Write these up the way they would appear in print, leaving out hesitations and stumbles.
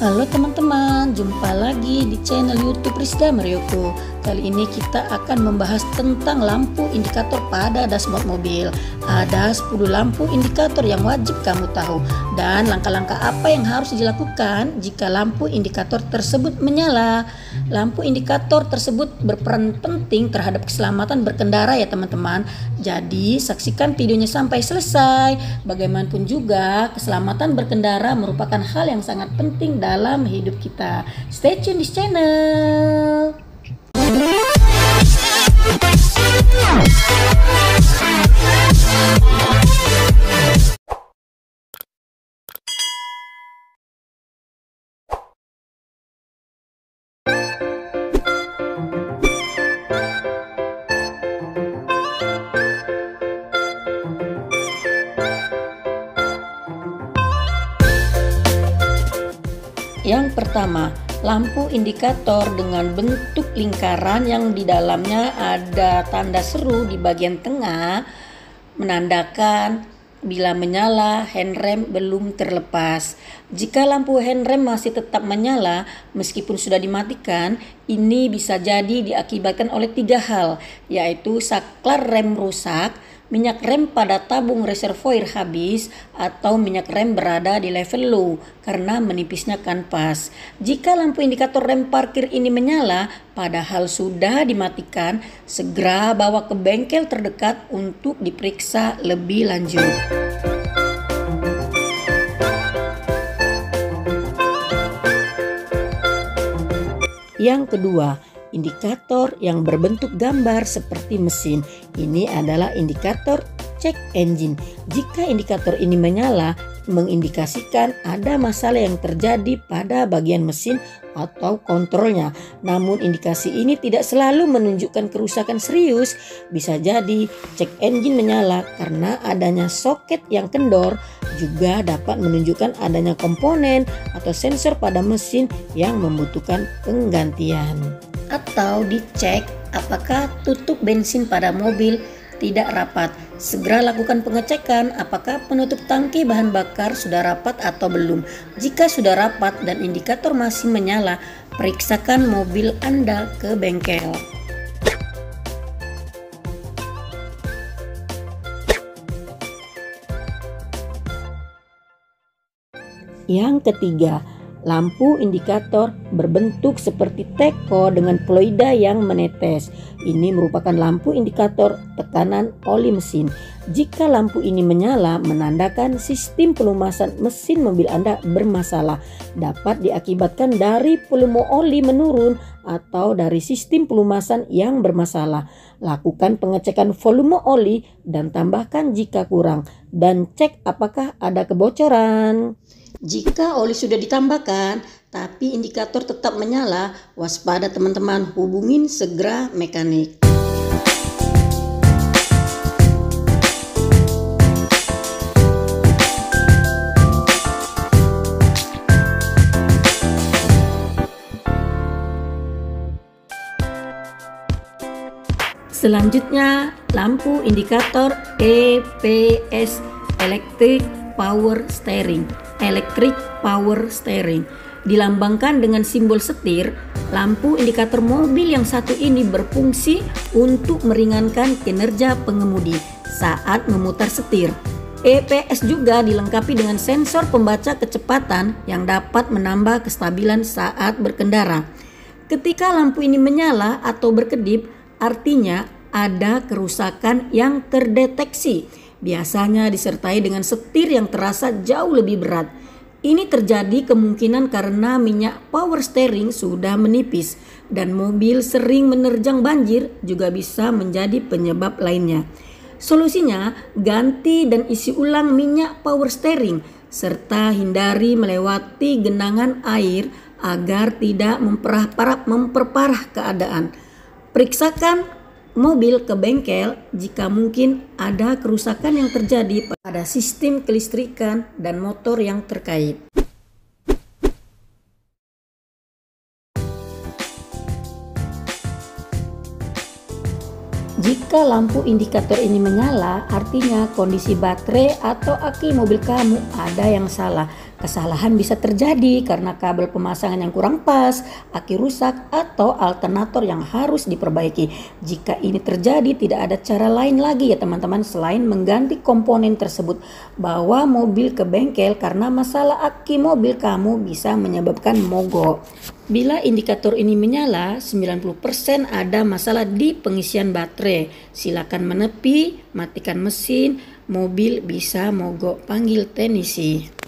Halo teman-teman, jumpa lagi di channel YouTube Rizda Marioko. Kali ini kita akan membahas tentang lampu indikator pada dashboard mobil. Ada 10 lampu indikator yang wajib kamu tahu dan langkah-langkah apa yang harus dilakukan jika lampu indikator tersebut menyala. Lampu indikator tersebut berperan penting terhadap keselamatan berkendara ya teman-teman. Jadi saksikan videonya sampai selesai. Bagaimanapun juga keselamatan berkendara merupakan hal yang sangat penting dalam hidup kita. Stay tune di channel. Yang pertama, lampu indikator dengan bentuk lingkaran yang di dalamnya ada tanda seru di bagian tengah menandakan bila menyala handrem belum terlepas. Jika lampu handrem masih tetap menyala meskipun sudah dimatikan, ini bisa jadi diakibatkan oleh 3 hal, yaitu saklar rem rusak, minyak rem pada tabung reservoir habis, atau minyak rem berada di level low karena menipisnya kanvas. Jika lampu indikator rem parkir ini menyala padahal sudah dimatikan, segera bawa ke bengkel terdekat untuk diperiksa lebih lanjut. Yang kedua, indikator yang berbentuk gambar seperti mesin. Ini adalah indikator check engine. Jika indikator ini menyala, mengindikasikan ada masalah yang terjadi pada bagian mesin atau kontrolnya. Namun indikasi ini tidak selalu menunjukkan kerusakan serius. Bisa jadi check engine menyala karena adanya soket yang kendor, juga dapat menunjukkan adanya komponen atau sensor pada mesin yang membutuhkan penggantian. Atau dicek apakah tutup bensin pada mobil tidak rapat. Segera lakukan pengecekan apakah penutup tangki bahan bakar sudah rapat atau belum. Jika sudah rapat dan indikator masih menyala, periksakan mobil Anda ke bengkel. Yang ketiga, lampu indikator berbentuk seperti teko dengan ploida yang menetes. Ini merupakan lampu indikator tekanan oli mesin. Jika lampu ini menyala, menandakan sistem pelumasan mesin mobil Anda bermasalah. Dapat diakibatkan dari volume oli menurun atau dari sistem pelumasan yang bermasalah. Lakukan pengecekan volume oli dan tambahkan jika kurang. Dan cek apakah ada kebocoran. Jika oli sudah ditambahkan tapi indikator tetap menyala, waspada teman-teman, hubungin segera mekanik. Selanjutnya, lampu indikator EPS, Electric Power Steering. Electric Power Steering dilambangkan dengan simbol setir. Lampu indikator mobil yang satu ini berfungsi untuk meringankan kinerja pengemudi saat memutar setir. EPS juga dilengkapi dengan sensor pembaca kecepatan yang dapat menambah kestabilan saat berkendara. Ketika lampu ini menyala atau berkedip, artinya ada kerusakan yang terdeteksi. Biasanya disertai dengan setir yang terasa jauh lebih berat. Ini terjadi kemungkinan karena minyak power steering sudah menipis dan mobil sering menerjang banjir juga bisa menjadi penyebab lainnya. Solusinya, ganti dan isi ulang minyak power steering serta hindari melewati genangan air agar tidak memperparah keadaan. Periksakan mobil ke bengkel jika mungkin ada kerusakan yang terjadi pada sistem kelistrikan dan motor yang terkait. Jika lampu indikator ini menyala, artinya kondisi baterai atau aki mobil kamu ada yang salah. Kesalahan bisa terjadi karena kabel pemasangan yang kurang pas, aki rusak, atau alternator yang harus diperbaiki. Jika ini terjadi, tidak ada cara lain lagi ya teman-teman selain mengganti komponen tersebut. Bawa mobil ke bengkel karena masalah aki mobil kamu bisa menyebabkan mogok. Bila indikator ini menyala, 90% ada masalah di pengisian baterai. Silakan menepi, matikan mesin, mobil bisa mogok. Panggil teknisi.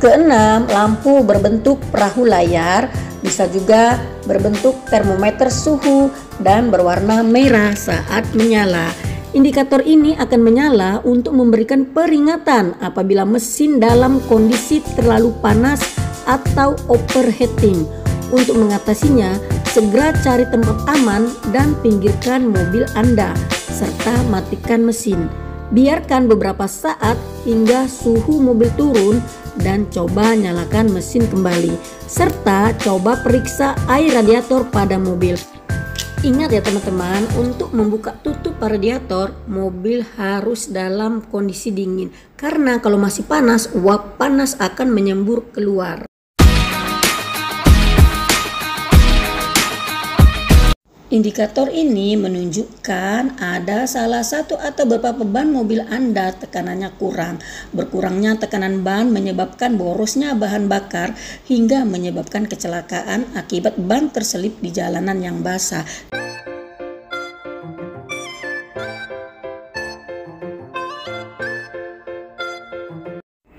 Keenam, lampu berbentuk perahu layar, bisa juga berbentuk termometer suhu dan berwarna merah saat menyala. Indikator ini akan menyala untuk memberikan peringatan apabila mesin dalam kondisi terlalu panas atau overheating. Untuk mengatasinya, segera cari tempat aman dan pinggirkan mobil Anda, serta matikan mesin. Biarkan beberapa saat hingga suhu mobil turun dan coba nyalakan mesin kembali, serta coba periksa air radiator pada mobil. Ingat ya teman-teman, untuk membuka tutup radiator, mobil harus dalam kondisi dingin, karena kalau masih panas, uap panas akan menyembur keluar. Indikator ini menunjukkan ada salah satu atau beberapa ban mobil Anda tekanannya kurang. Berkurangnya tekanan ban menyebabkan borosnya bahan bakar hingga menyebabkan kecelakaan akibat ban terselip di jalanan yang basah.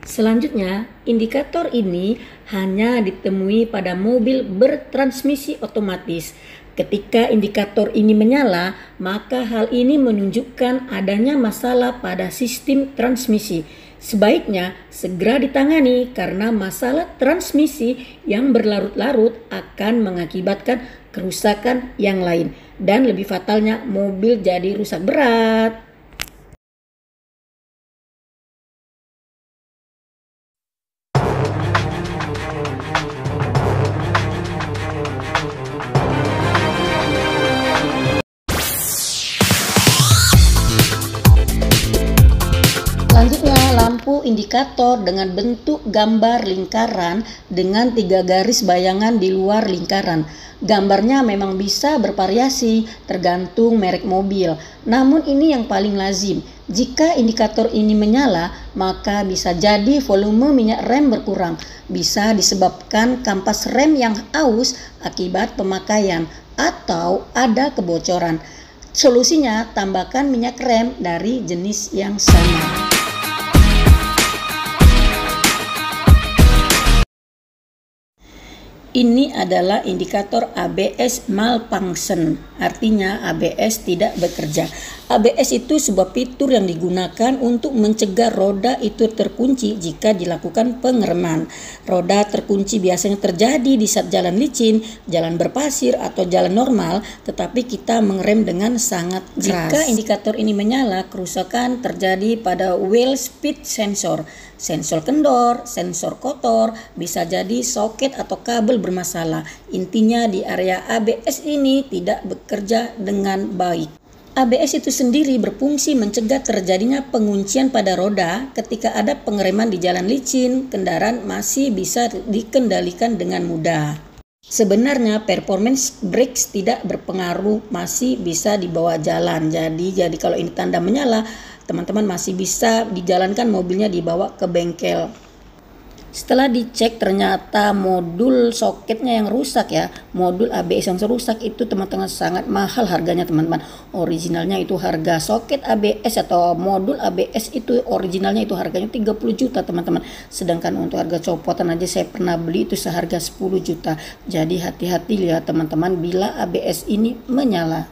Selanjutnya, indikator ini hanya ditemui pada mobil bertransmisi otomatis. Ketika indikator ini menyala, maka hal ini menunjukkan adanya masalah pada sistem transmisi. Sebaiknya segera ditangani karena masalah transmisi yang berlarut-larut akan mengakibatkan kerusakan yang lain. Dan lebih fatalnya, mobil jadi rusak berat. Selanjutnya, lampu indikator dengan bentuk gambar lingkaran dengan 3 garis bayangan di luar lingkaran. Gambarnya memang bisa bervariasi tergantung merek mobil, namun ini yang paling lazim. Jika indikator ini menyala, maka bisa jadi volume minyak rem berkurang. Bisa disebabkan kampas rem yang aus akibat pemakaian atau ada kebocoran. Solusinya, tambahkan minyak rem dari jenis yang sama. Ini adalah indikator ABS malfunction, artinya ABS tidak bekerja. ABS itu sebuah fitur yang digunakan untuk mencegah roda itu terkunci jika dilakukan pengereman. Roda terkunci biasanya terjadi di saat jalan licin, jalan berpasir, atau jalan normal, tetapi kita mengerem dengan sangat keras. Jika indikator ini menyala, kerusakan terjadi pada wheel speed sensor, sensor kendor, sensor kotor, bisa jadi soket atau kabel bermasalah. Intinya di area ABS ini tidak bekerja dengan baik. ABS itu sendiri berfungsi mencegah terjadinya penguncian pada roda ketika ada pengereman di jalan licin, kendaraan masih bisa dikendalikan dengan mudah. Sebenarnya performance brakes tidak berpengaruh, masih bisa dibawa jalan. Jadi kalau ini tanda menyala, teman-teman masih bisa dijalankan mobilnya dibawa ke bengkel. Setelah dicek ternyata modul soketnya yang rusak ya, modul ABS yang rusak itu teman-teman sangat mahal harganya teman-teman. Originalnya itu harga soket ABS atau modul ABS itu originalnya itu harganya 30 juta teman-teman. Sedangkan untuk harga copotan aja saya pernah beli itu seharga 10 juta. Jadi hati-hati lihat teman-teman bila ABS ini menyala.